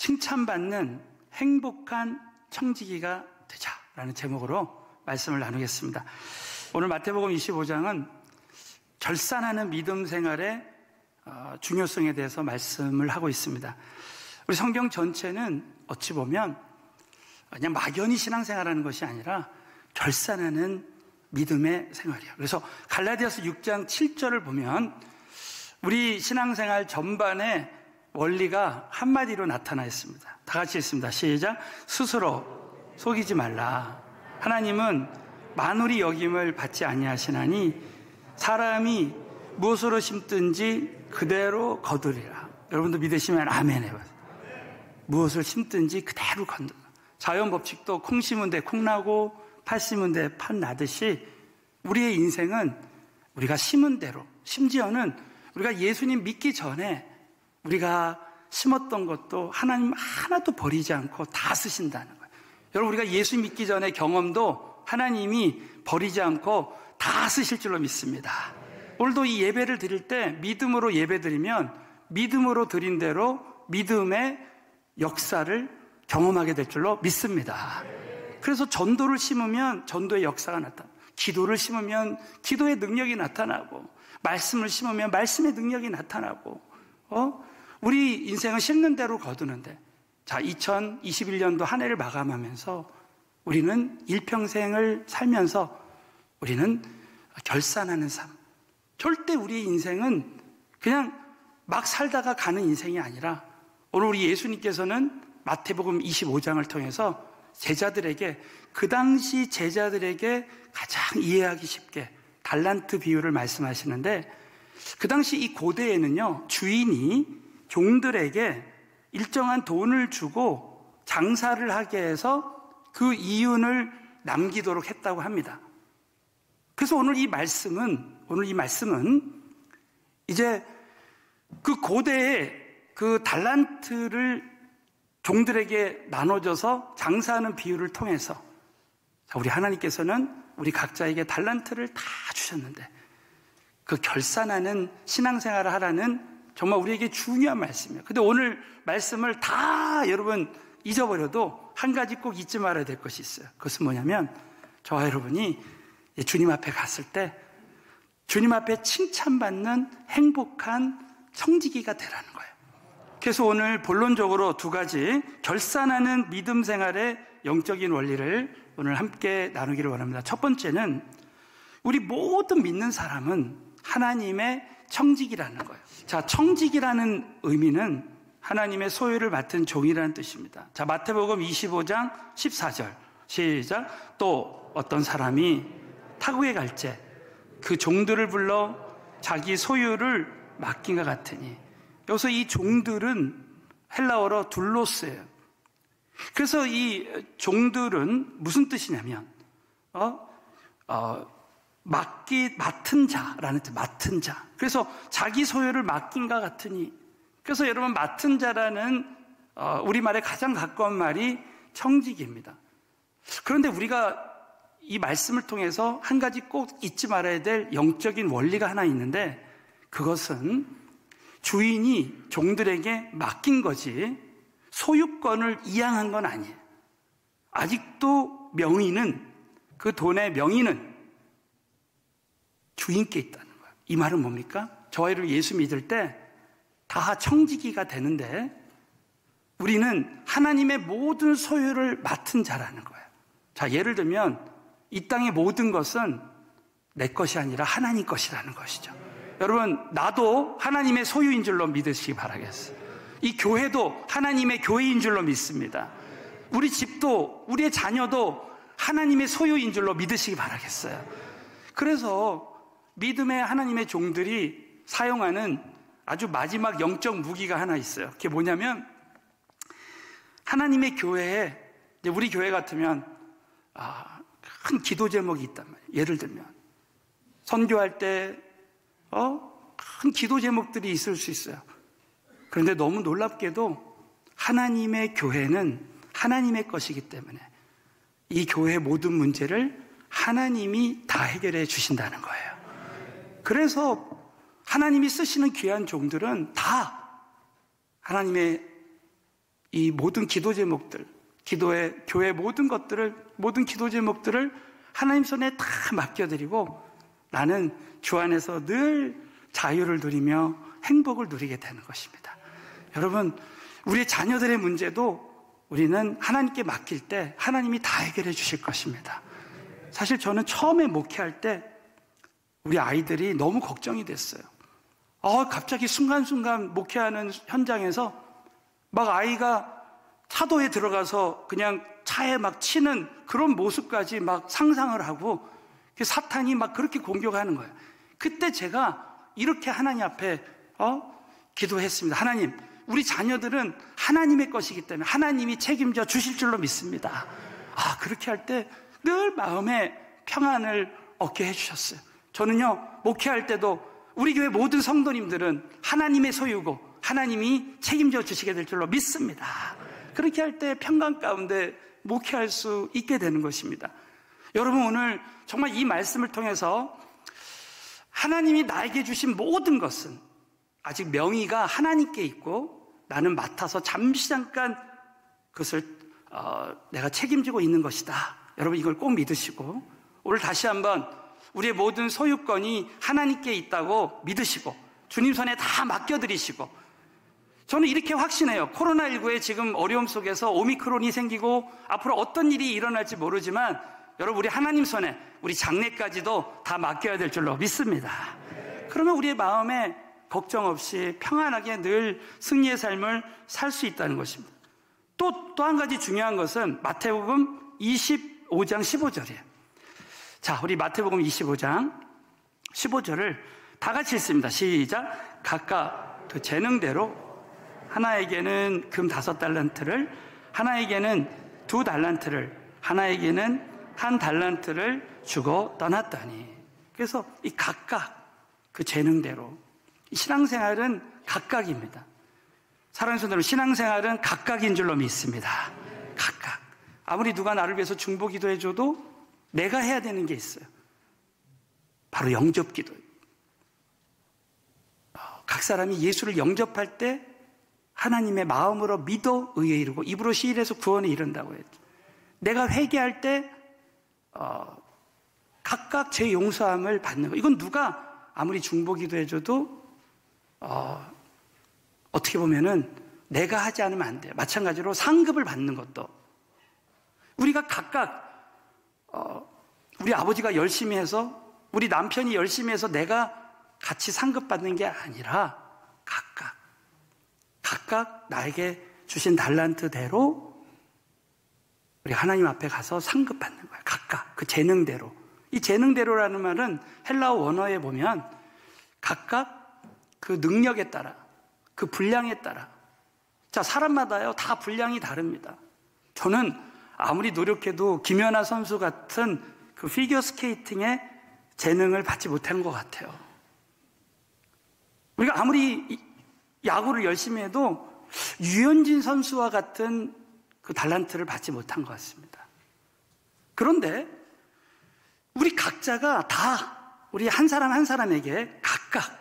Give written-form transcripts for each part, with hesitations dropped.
칭찬받는 행복한 청지기가 되자라는 제목으로 말씀을 나누겠습니다. 오늘 마태복음 25장은 결산하는 믿음 생활의 중요성에 대해서 말씀을 하고 있습니다. 우리 성경 전체는 어찌 보면 그냥 막연히 신앙생활하는 것이 아니라 결산하는 믿음의 생활이에요. 그래서 갈라디아서 6장 7절을 보면 우리 신앙생활 전반의 원리가 한마디로 나타나 있습니다. 다 같이 읽습니다. 시작. 스스로 속이지 말라. 하나님은 만울이 여김을 받지 아니하시나니 사람이 무엇으로 심든지 그대로 거두리라. 여러분도 믿으시면 아멘 해봐요. 무엇을 심든지 그대로 거두라. 자연 법칙도 콩 심은 데 콩 나고 팥 심은 데 팥 나듯이 우리의 인생은 우리가 심은 대로, 심지어는 우리가 예수님 믿기 전에 우리가 심었던 것도 하나님 하나도 버리지 않고 다 쓰신다는 거예요. 여러분, 우리가 예수 믿기 전에 경험도 하나님이 버리지 않고 다 쓰실 줄로 믿습니다. 오늘도 이 예배를 드릴 때 믿음으로 예배 드리면 믿음으로 드린 대로 믿음의 역사를 경험하게 될 줄로 믿습니다. 그래서 전도를 심으면 전도의 역사가 나타나고, 기도를 심으면 기도의 능력이 나타나고, 말씀을 심으면 말씀의 능력이 나타나고, 우리 인생은 심는 대로 거두는데, 자, 2021년도 한 해를 마감하면서 우리는 일평생을 살면서 우리는 결산하는 삶. 절대 우리의 인생은 그냥 막 살다가 가는 인생이 아니라, 오늘 우리 예수님께서는 마태복음 25장을 통해서 제자들에게, 그 당시 제자들에게 가장 이해하기 쉽게 달란트 비유를 말씀하시는데, 그 당시 이 고대에는요, 주인이 종들에게 일정한 돈을 주고 장사를 하게 해서 그 이윤을 남기도록 했다고 합니다. 그래서 오늘 이 말씀은 이제 그 고대의 그 달란트를 종들에게 나눠줘서 장사하는 비유를 통해서, 우리 하나님께서는 우리 각자에게 달란트를 다 주셨는데 그 결산하는 신앙생활을 하라는 정말 우리에게 중요한 말씀이에요. 근데 오늘 말씀을 다 여러분 잊어버려도 한 가지 꼭 잊지 말아야 될 것이 있어요. 그것은 뭐냐면, 저와 여러분이 주님 앞에 갔을 때 주님 앞에 칭찬받는 행복한 청지기가 되라는 거예요. 그래서 오늘 본론적으로 두 가지 결산하는 믿음 생활의 영적인 원리를 오늘 함께 나누기를 원합니다. 첫 번째는 우리 모든 믿는 사람은 하나님의 청지기라는 거예요. 자, 청지기라는 의미는 하나님의 소유를 맡은 종이라는 뜻입니다. 자, 마태복음 25장 14절 시작. 또 어떤 사람이 타국에 갈지 그 종들을 불러 자기 소유를 맡긴과 같으니, 여기서 이 종들은 헬라어로 둘로스예요. 그래서 이 종들은 무슨 뜻이냐면 맡은 자라는 뜻, 맡은 자. 그래서 자기 소유를 맡긴과 같으니, 그래서 여러분 맡은 자라는 우리말에 가장 가까운 말이 청지기입니다. 그런데 우리가 이 말씀을 통해서 한 가지 꼭 잊지 말아야 될 영적인 원리가 하나 있는데, 그것은 주인이 종들에게 맡긴 거지 소유권을 이양한 건 아니에요. 아직도 명의는, 그 돈의 명의는 주인께 있다는 거예요. 이 말은 뭡니까? 저와 여러분 예수 믿을 때 다 청지기가 되는데 우리는 하나님의 모든 소유를 맡은 자라는 거예요. 자, 예를 들면 이 땅의 모든 것은 내 것이 아니라 하나님 것이라는 것이죠. 여러분, 나도 하나님의 소유인 줄로 믿으시기 바라겠어요. 이 교회도 하나님의 교회인 줄로 믿습니다. 우리 집도, 우리의 자녀도 하나님의 소유인 줄로 믿으시기 바라겠어요. 그래서 믿음의 하나님의 종들이 사용하는 아주 마지막 영적 무기가 하나 있어요. 그게 뭐냐면, 하나님의 교회에, 우리 교회 같으면 큰 기도 제목이 있단 말이에요. 예를 들면 선교할 때 큰 기도 제목들이 있을 수 있어요. 그런데 너무 놀랍게도 하나님의 교회는 하나님의 것이기 때문에 이 교회의 모든 문제를 하나님이 다 해결해 주신다는 거예요. 그래서 하나님이 쓰시는 귀한 종들은 다 하나님의 이 모든 기도 제목들, 교회 모든 기도 제목들을 하나님 손에 다 맡겨드리고 나는 주 안에서 늘 자유를 누리며 행복을 누리게 되는 것입니다. 여러분, 우리 자녀들의 문제도 우리는 하나님께 맡길 때 하나님이 다 해결해 주실 것입니다. 사실 저는 처음에 목회할 때 우리 아이들이 너무 걱정이 됐어요. 갑자기 순간순간 목회하는 현장에서 막 아이가 차도에 들어가서 그냥 차에 막 치는 그런 모습까지 막 상상을 하고 사탄이 막 그렇게 공격하는 거예요. 그때 제가 이렇게 하나님 앞에 기도했습니다. 하나님, 우리 자녀들은 하나님의 것이기 때문에 하나님이 책임져 주실 줄로 믿습니다. 그렇게 할 때 늘 마음에 평안을 얻게 해주셨어요. 저는요, 목회할 때도 우리 교회 모든 성도님들은 하나님의 소유고 하나님이 책임져 주시게 될 줄로 믿습니다. 그렇게 할 때 평강 가운데 목회할 수 있게 되는 것입니다. 여러분, 오늘 정말 이 말씀을 통해서 하나님이 나에게 주신 모든 것은 아직 명의가 하나님께 있고 나는 맡아서 잠깐 그것을 내가 책임지고 있는 것이다. 여러분, 이걸 꼭 믿으시고 오늘 다시 한번 우리의 모든 소유권이 하나님께 있다고 믿으시고 주님 손에 다 맡겨드리시고, 저는 이렇게 확신해요. 코로나19의 지금 어려움 속에서 오미크론이 생기고 앞으로 어떤 일이 일어날지 모르지만 여러분, 우리 하나님 손에 우리 장래까지도 다 맡겨야 될 줄로 믿습니다. 그러면 우리의 마음에 걱정 없이 평안하게 늘 승리의 삶을 살 수 있다는 것입니다. 또 한 가지 중요한 것은 마태복음 25장 15절이에요. 자, 우리 마태복음 25장 15절을 다 같이 읽습니다. 시작. 각각 그 재능대로 하나에게는 금 5달란트를, 하나에게는 2달란트를, 하나에게는 1달란트를 주고 떠났더니. 그래서 이 각각 그 재능대로, 이 신앙생활은 각각입니다. 사랑하는 성도들, 신앙생활은 각각인 줄로 믿습니다. 각각. 아무리 누가 나를 위해서 중보기도해줘도 내가 해야 되는 게 있어요. 바로 영접기도예요. 각 사람이 예수를 영접할 때 하나님의 마음으로 믿어 의에 이르고 입으로 시인해서 구원에 이른다고 했죠. 내가 회개할 때 각각 제 용서함을 받는 거. 이건 누가 아무리 중보기도 해줘도 어떻게 보면은 내가 하지 않으면 안 돼요. 마찬가지로 상급을 받는 것도 우리가 각각 우리 아버지가 열심히 해서 우리 남편이 열심히 해서 내가 같이 상급 받는 게 아니라 각각 나에게 주신 달란트대로 우리 하나님 앞에 가서 상급 받는 거예요. 각각 그 재능대로. 이 재능대로라는 말은 헬라어 원어에 보면 각각 그 능력에 따라, 그 분량에 따라. 자, 사람마다요 다 분량이 다릅니다. 저는 아무리 노력해도 김연아 선수 같은 그 피겨 스케이팅의 재능을 받지 못한 것 같아요. 우리가 아무리 야구를 열심히 해도 유현진 선수와 같은 그 달란트를 받지 못한 것 같습니다. 그런데 우리 각자가 다 우리 한 사람 한 사람에게 각각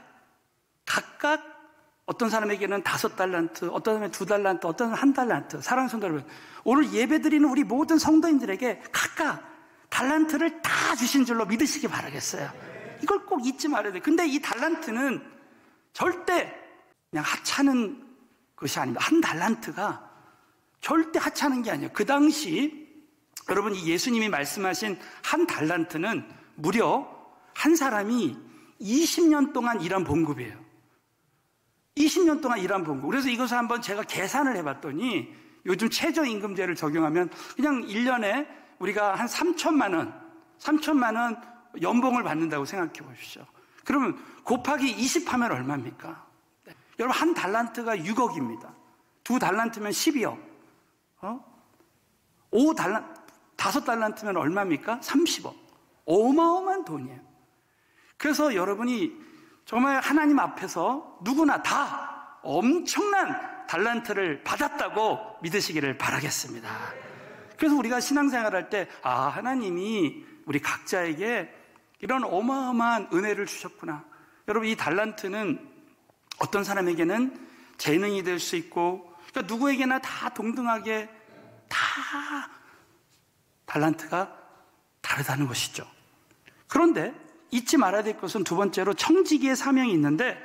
어떤 사람에게는 5달란트, 어떤 사람에게는 2달란트, 어떤 사람은 1달란트. 사랑하는 성도 여러분, 오늘 예배드리는 우리 모든 성도인들에게 각각 달란트를 다 주신 줄로 믿으시기 바라겠어요. 이걸 꼭 잊지 말아야 돼요. 근데 이 달란트는 절대 그냥 하찮은 것이 아닙니다. 1달란트가 절대 하찮은 게 아니에요. 그 당시 여러분, 이 예수님이 말씀하신 1달란트는 무려 한 사람이 20년 동안 일한 봉급이에요. 20년 동안 일한 봉급. 그래서 이것을 한번 제가 계산을 해봤더니 요즘 최저임금제를 적용하면 그냥 1년에 우리가 한 3천만 원 연봉을 받는다고 생각해 보십시오. 그러면 곱하기 20 하면 얼마입니까? 네. 여러분, 1달란트가 6억입니다. 2달란트면 12억. 5달란트면 얼마입니까? 30억. 어마어마한 돈이에요. 그래서 여러분이 정말 하나님 앞에서 누구나 다 엄청난 달란트를 받았다고 믿으시기를 바라겠습니다. 그래서 우리가 신앙생활할 때 하나님이 우리 각자에게 이런 어마어마한 은혜를 주셨구나. 여러분, 이 달란트는 어떤 사람에게는 재능이 될 수 있고 그러니까 누구에게나 다 동등하게 다 달란트가 다르다는 것이죠. 그런데 잊지 말아야 될 것은 두 번째로 청지기의 사명이 있는데,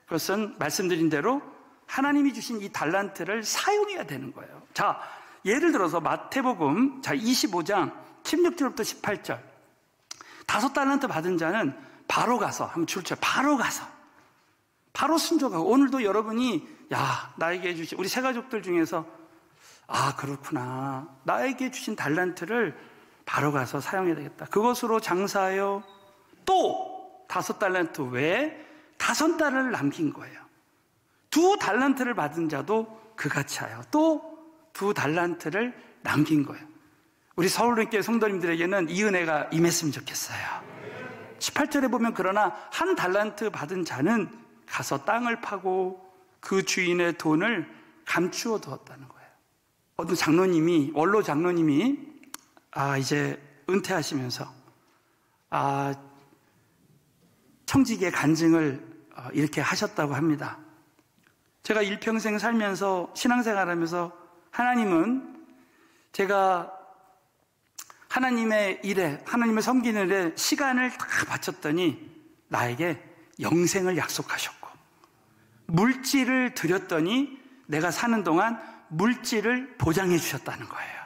그것은 말씀드린 대로 하나님이 주신 이 달란트를 사용해야 되는 거예요. 자, 예를 들어서 마태복음 25장 16절부터 18절. 5달란트 받은 자는 바로 가서, 한번 줄쳐, 바로 가서, 바로 순종하고. 오늘도 여러분이 나에게 주신, 우리 세 가족들 중에서 그렇구나, 나에게 주신 달란트를 바로 가서 사용해야 되겠다, 그것으로 장사하여 또 5달란트 외에 5달러를 남긴 거예요. 2달란트를 받은 자도 그같이 하여 또 2달란트를 남긴 거예요. 우리 서울교회 성도님들에게는 이 은혜가 임했으면 좋겠어요. 18절에 보면, 그러나 1달란트 받은 자는 가서 땅을 파고 그 주인의 돈을 감추어 두었다는 거예요. 어떤 장로님이, 원로 장로님이 이제 은퇴하시면서 청지기의 간증을 이렇게 하셨다고 합니다. 제가 일평생 살면서, 신앙생활하면서 하나님은 제가 하나님의 일에, 하나님의 섬기는 일에 시간을 다 바쳤더니 나에게 영생을 약속하셨고, 물질을 드렸더니 내가 사는 동안 물질을 보장해 주셨다는 거예요.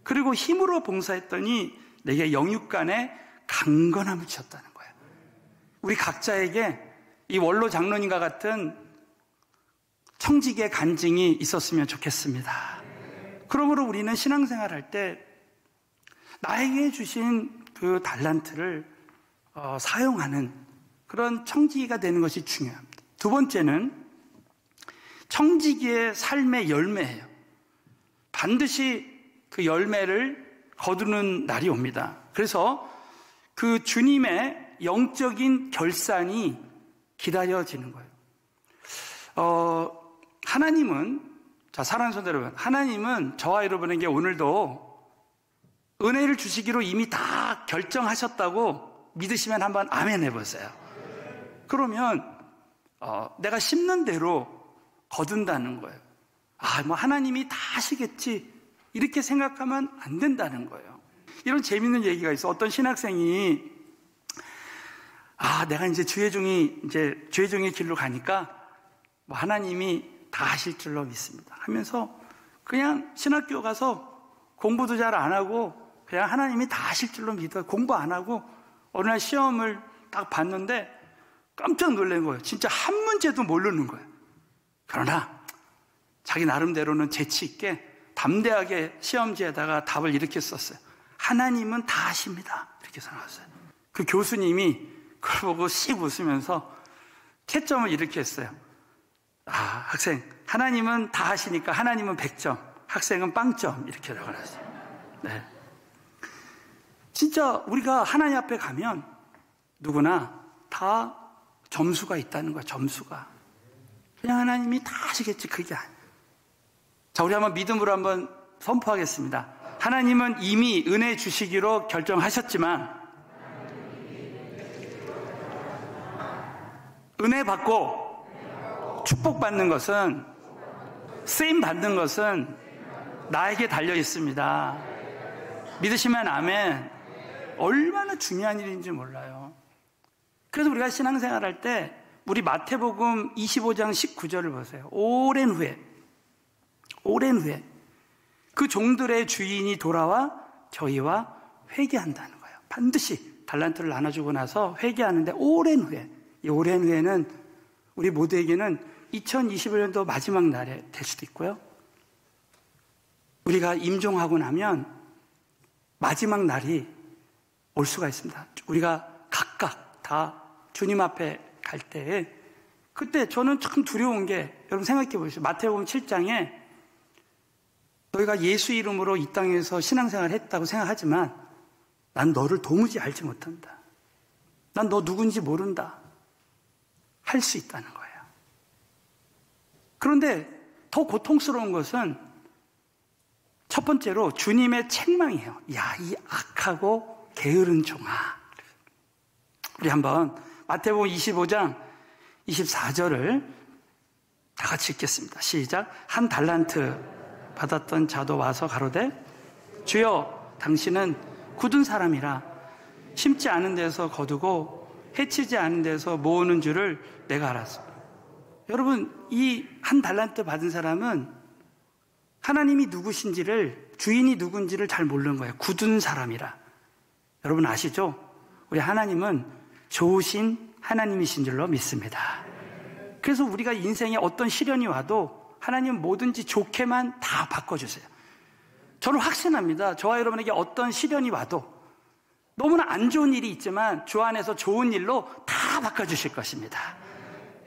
그리고 힘으로 봉사했더니 내게 영육간에 강건함을 주셨다는 거예요. 우리 각자에게 이 원로 장로님과 같은 청지기의 간증이 있었으면 좋겠습니다. 그러므로 우리는 신앙생활할 때 나에게 주신 그 달란트를 사용하는 그런 청지기가 되는 것이 중요합니다. 두 번째는 청지기의 삶의 열매예요. 반드시 그 열매를 거두는 날이 옵니다. 그래서 그 주님의 영적인 결산이 기다려지는 거예요. 하나님은, 사랑하는 성도 여러분, 하나님은 저와 여러분에게 오늘도 은혜를 주시기로 이미 다 결정하셨다고 믿으시면 한번 아멘 해보세요. 그러면 내가 심는 대로 거둔다는 거예요. 하나님이 다 하시겠지, 이렇게 생각하면 안 된다는 거예요. 이런 재밌는 얘기가 있어. 어떤 신학생이 내가 이제 주의종의 길로 가니까 하나님이 다 하실 줄로 믿습니다 하면서 그냥 신학교 가서 공부도 잘 안 하고 그냥 하나님이 다 하실 줄로 믿어 공부 안 하고 어느 날 시험을 딱 봤는데 깜짝 놀란 거예요. 진짜 한 문제도 모르는 거예요. 그러나 자기 나름대로는 재치 있게 담대하게 시험지에다가 답을 이렇게 썼어요. 하나님은 다 하십니다, 이렇게 써놨어요. 그 교수님이 그걸 보고 씩 웃으면서 채점을 이렇게 했어요. 학생, 하나님은 다 하시니까 하나님은 100점, 학생은 빵점, 이렇게 적어놨어요. 네. 진짜 우리가 하나님 앞에 가면 누구나 다 점수가 있다는 거야. 점수가. 그냥 하나님이 다 하시겠지, 그게 아니야. 자, 우리 한번 믿음으로 한번 선포하겠습니다. 하나님은 이미 은혜 주시기로 결정하셨지만 은혜 받고 축복받는 것은, 쓰임 받는 것은 나에게 달려 있습니다. 믿으시면 아멘. 얼마나 중요한 일인지 몰라요. 그래서 우리가 신앙생활 할 때 우리 마태복음 25장 19절을 보세요. 오랜 후에 그 종들의 주인이 돌아와 저희와 회개한다는 거예요. 반드시 달란트를 나눠주고 나서 회개하는데, 오랜 후에, 이 오랜 후에는 우리 모두에게는 2021년도 마지막 날에 될 수도 있고요, 우리가 임종하고 나면 마지막 날이 올 수가 있습니다. 우리가 각각 다 주님 앞에 갈 때에, 그때 저는 참 두려운 게, 여러분 생각해 보십시오. 마태복음 7장에 너희가 예수 이름으로 이 땅에서 신앙생활을 했다고 생각하지만 난 너를 도무지 알지 못한다, 난 너 누군지 모른다 할 수 있다는 거예요. 그런데 더 고통스러운 것은 첫 번째로 주님의 책망이에요. 야, 이 악하고 게으른 종아. 우리 한번 마태복음 25장 24절을 다 같이 읽겠습니다. 시작. 한 달란트 받았던 자도 와서 가로되 주여 당신은 굳은 사람이라 심지 않은 데서 거두고 해치지 않은 데서 모으는 줄을 내가 알았습니다. 여러분, 이 한 달란트 받은 사람은 하나님이 누구신지를, 주인이 누군지를 잘 모르는 거예요. 굳은 사람이라. 여러분 아시죠? 우리 하나님은 좋으신 하나님이신 줄로 믿습니다. 그래서 우리가 인생에 어떤 시련이 와도 하나님은 뭐든지 좋게만 다 바꿔주세요. 저는 확신합니다. 저와 여러분에게 어떤 시련이 와도 너무나 안 좋은 일이 있지만 주 안에서 좋은 일로 다 바꿔주실 것입니다.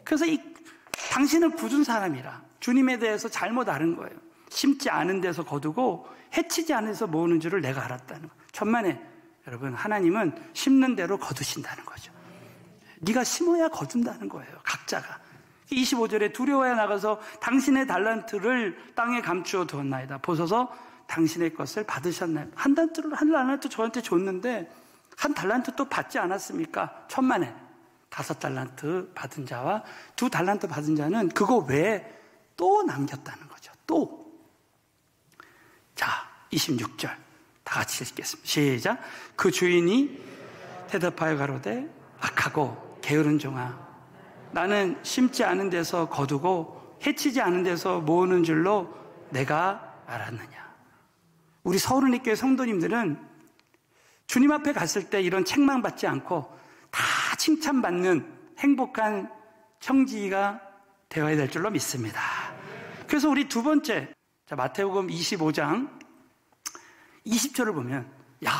그래서 당신은 굳은 사람이라 주님에 대해서 잘못 아는 거예요. 심지 않은 데서 거두고 해치지 않은 데서 모으는 줄을 내가 알았다는 거예요. 천만에 여러분, 하나님은 심는 대로 거두신다는 거죠. 네가 심어야 거둔다는 거예요. 각자가. 25절에 두려워야 나가서 당신의 달란트를 땅에 감추어 두었나이다. 보소서 당신의 것을 받으셨나요? 한 달란트 저한테 줬는데 한 달란트 또 받지 않았습니까? 천만에 5달란트 받은 자와 2달란트 받은 자는 그거 외에 또 남겼다는 거죠. 또. 자, 26절 다 같이 읽겠습니다. 시작. 그 주인이 대답하여 가로되 악하고 게으른 종아, 나는 심지 않은 데서 거두고 해치지 않은 데서 모으는 줄로 내가 알았느냐. 우리 서울은혜교회 성도님들은 주님 앞에 갔을 때 이런 책망받지 않고 다 칭찬받는 행복한 청지기가 되어야 될 줄로 믿습니다. 그래서 우리 두 번째, 자, 마태복음 25장 20절을 보면, 야,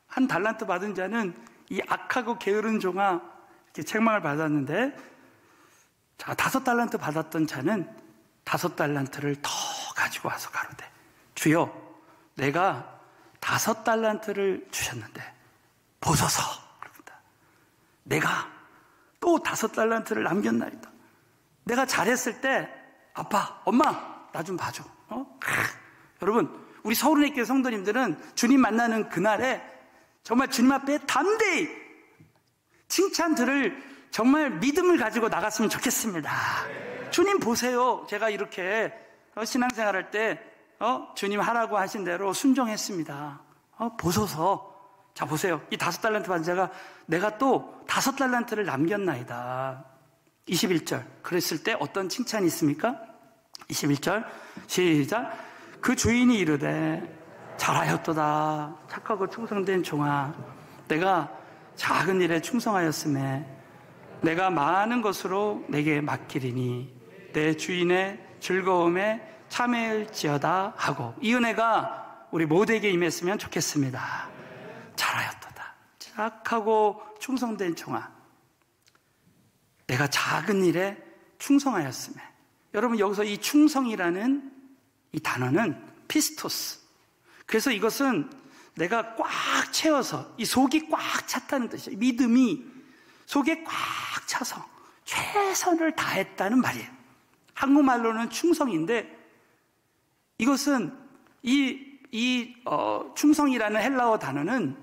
한 달란트 받은 자는 이 악하고 게으른 종아 이렇게 책망을 받았는데, 자, 5달란트 받았던 자는 5달란트를 더 가지고 와서 가로되 주여, 내가 5달란트를 주셨는데 보소서. 그럽니다. 내가 또 5달란트를 남겼나이다. 내가 잘했을 때 아빠, 엄마, 나 좀 봐줘. 여러분, 우리 서울은혜교회 성도님들은 주님 만나는 그날에 정말 주님 앞에 담대히 칭찬 들을 정말 믿음을 가지고 나갔으면 좋겠습니다. 주님 보세요. 제가 이렇게 신앙생활할 때 주님 하라고 하신 대로 순종했습니다. 보소서. 자, 보세요. 이 5달란트 받은 자가 내가 또 5달란트를 남겼나이다. 21절. 그랬을 때 어떤 칭찬이 있습니까? 21절 시작. 그 주인이 이르되 잘하였도다. 착하고 충성된 종아, 내가 작은 일에 충성하였음에 내가 많은 것으로 내게 맡기리니 내 주인의 즐거움에 참여할지어다 하고, 이 은혜가 우리 모두에게 임했으면 좋겠습니다. 잘하였도다. 착하고 충성된 종아, 내가 작은 일에 충성하였음에. 여러분, 여기서 이 충성이라는 이 단어는 피스토스. 그래서 이것은 내가 꽉 채워서 이 속이 꽉 찼다는 뜻이에요. 믿음이 속에 꽉 차서 최선을 다했다는 말이에요. 한국말로는 충성인데, 이것은 충성이라는 헬라어 단어는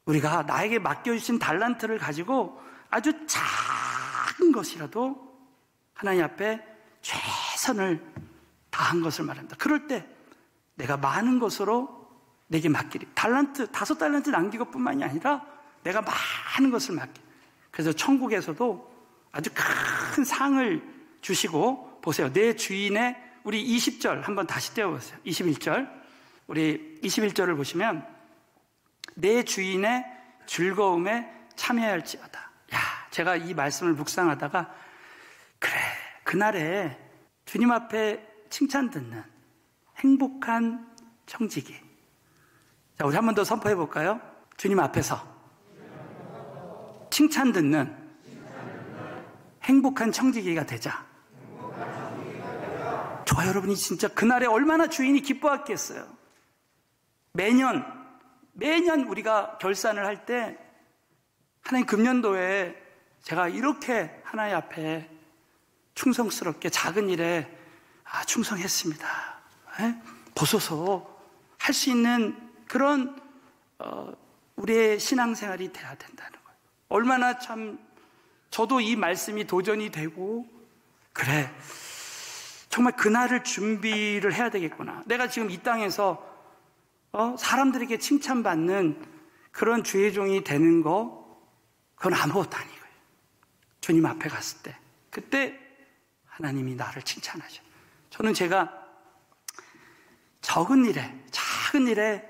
우리가 나에게 맡겨주신 달란트를 가지고 아주 작은 것이라도 하나님 앞에 최선을 다한 것을 말합니다. 그럴 때 내가 많은 것으로 내게 맡기리. 5달란트 남긴 것뿐만이 아니라 내가 많은 것을 맡기리. 그래서 천국에서도 아주 큰 상을 주시고, 보세요. 내 주인의, 우리 20절 한번 다시 떼어보세요. 21절. 우리 21절을 보시면 내 주인의 즐거움에 참여할지어다. 야, 제가 이 말씀을 묵상하다가 그래, 그날에 주님 앞에 칭찬 듣는 행복한 청지기. 자, 우리 한 번 더 선포해 볼까요? 주님 앞에서 칭찬 듣는 행복한 청지기가 되자. 저 여러분이 진짜 그날에 얼마나 주인이 기뻐했겠어요. 매년 우리가 결산을 할 때 하나님 금년도에 제가 이렇게 하나님 앞에 충성스럽게 작은 일에 충성했습니다. 보소서. 할 수 있는 그런 우리의 신앙생활이 돼야 된다는 거예요. 얼마나 참 저도 이 말씀이 도전이 되고 그래, 정말 그날을 준비를 해야 되겠구나. 내가 지금 이 땅에서 사람들에게 칭찬받는 그런 주의 종이 되는 거, 그건 아무것도 아니고요. 주님 앞에 갔을 때, 그때 하나님이 나를 칭찬하셔. 저는 제가 작은 일에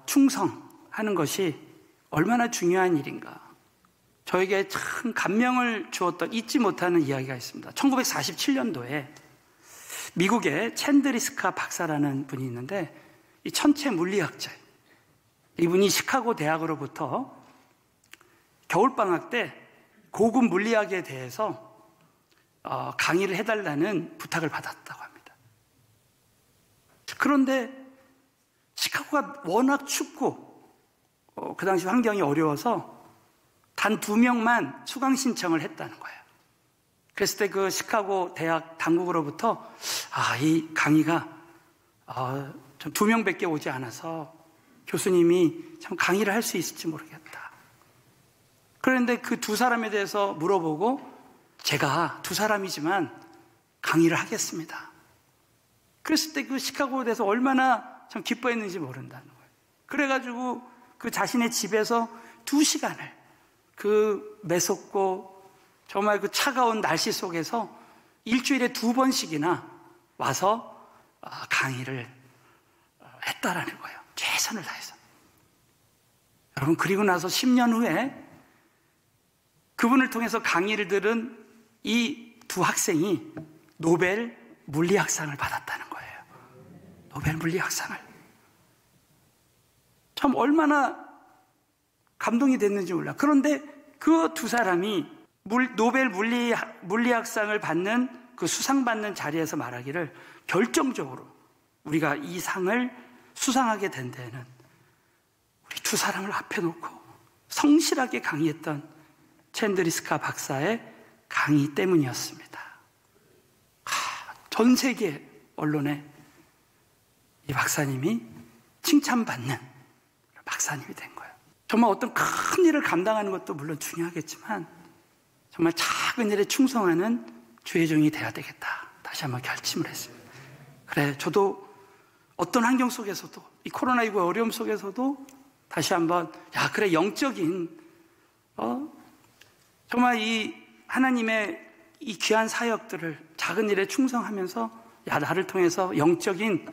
충성하는 것이 얼마나 중요한 일인가. 저에게 참 감명을 주었던 잊지 못하는 이야기가 있습니다. 1947년도에 미국의 챈드리스카 박사라는 분이 있는데, 이 천체 물리학자, 이분이 시카고 대학으로부터 겨울방학 때 고급 물리학에 대해서 강의를 해달라는 부탁을 받았다고 합니다. 그런데 시카고가 워낙 춥고 그 당시 환경이 어려워서 단 2명만 수강 신청을 했다는 거예요. 그랬을 때 그 시카고 대학 당국으로부터 이 강의가 좀 2명밖에 오지 않아서 교수님이 참 강의를 할 수 있을지 모르겠다. 그런데 그 2사람에 대해서 물어보고 제가 2사람이지만 강의를 하겠습니다. 그랬을 때 그 시카고에 대해서 얼마나 참 기뻐했는지 모른다는 거예요. 그래가지고 그 자신의 집에서 2시간을 그 매섭고 정말 그 차가운 날씨 속에서 일주일에 2번씩이나 와서 강의를 했다라는 거예요. 최선을 다해서. 여러분, 그리고 나서 10년 후에 그분을 통해서 강의를 들은 이 2 학생이 노벨 물리학상을 받았다는 거예요. 노벨 물리학상을. 참 얼마나 감동이 됐는지 몰라. 그런데 그 2사람이 노벨 물리학상을 받는 그 수상받는 자리에서 말하기를, 결정적으로 우리가 이 상을 수상하게 된 데에는 우리 2사람을 앞에 놓고 성실하게 강의했던 챈드리스카 박사의 강의 때문이었습니다. 전 세계 언론에 이 박사님이 칭찬받는 박사님이 된 거예요. 정말 어떤 큰 일을 감당하는 것도 물론 중요하겠지만 정말 작은 일에 충성하는 주의 종이 돼야 되겠다. 다시 한번 결심을 했습니다. 그래, 저도 어떤 환경 속에서도, 이 코로나19 어려움 속에서도 다시 한번, 그래, 영적인 정말 이 하나님의 이 귀한 사역들을 작은 일에 충성하면서 나를 통해서 영적인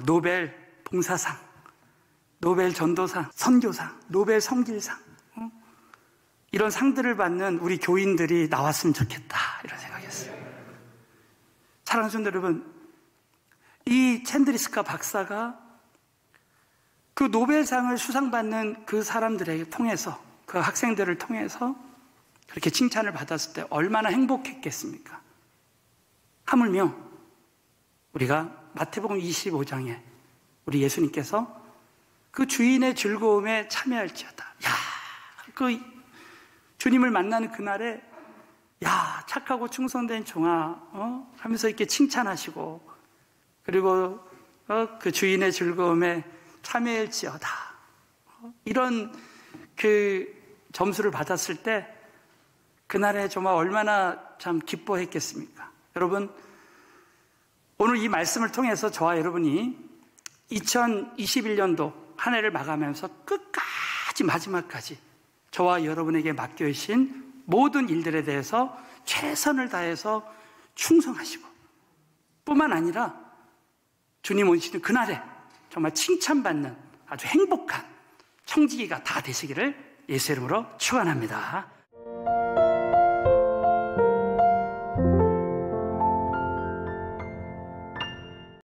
노벨 봉사상, 노벨 전도상, 선교상, 노벨 성질상, 이런 상들을 받는 우리 교인들이 나왔으면 좋겠다, 이런 생각이었어요. 사랑하는 성도 여러분, 이 챈드리스카 박사가 그 노벨상을 수상받는 그 사람들에게 통해서, 그 학생들을 통해서 그렇게 칭찬을 받았을 때 얼마나 행복했겠습니까? 하물며 우리가 마태복음 25장에 우리 예수님께서 그 주인의 즐거움에 참여할지어다. 그 주님을 만나는 그날에 착하고 충성된 종아 하면서 이렇게 칭찬하시고, 그리고 그 주인의 즐거움에 참여할지어다, 이런 그 점수를 받았을 때 그날에 정말 얼마나 참 기뻐했겠습니까? 여러분, 오늘 이 말씀을 통해서 저와 여러분이 2021년도 한 해를 마감하면서 끝까지, 마지막까지 저와 여러분에게 맡겨주신 모든 일들에 대해서 최선을 다해서 충성하시고, 뿐만 아니라 주님 오시는 그날에 정말 칭찬받는 아주 행복한 청지기가 다 되시기를 예수 이름으로 축원합니다.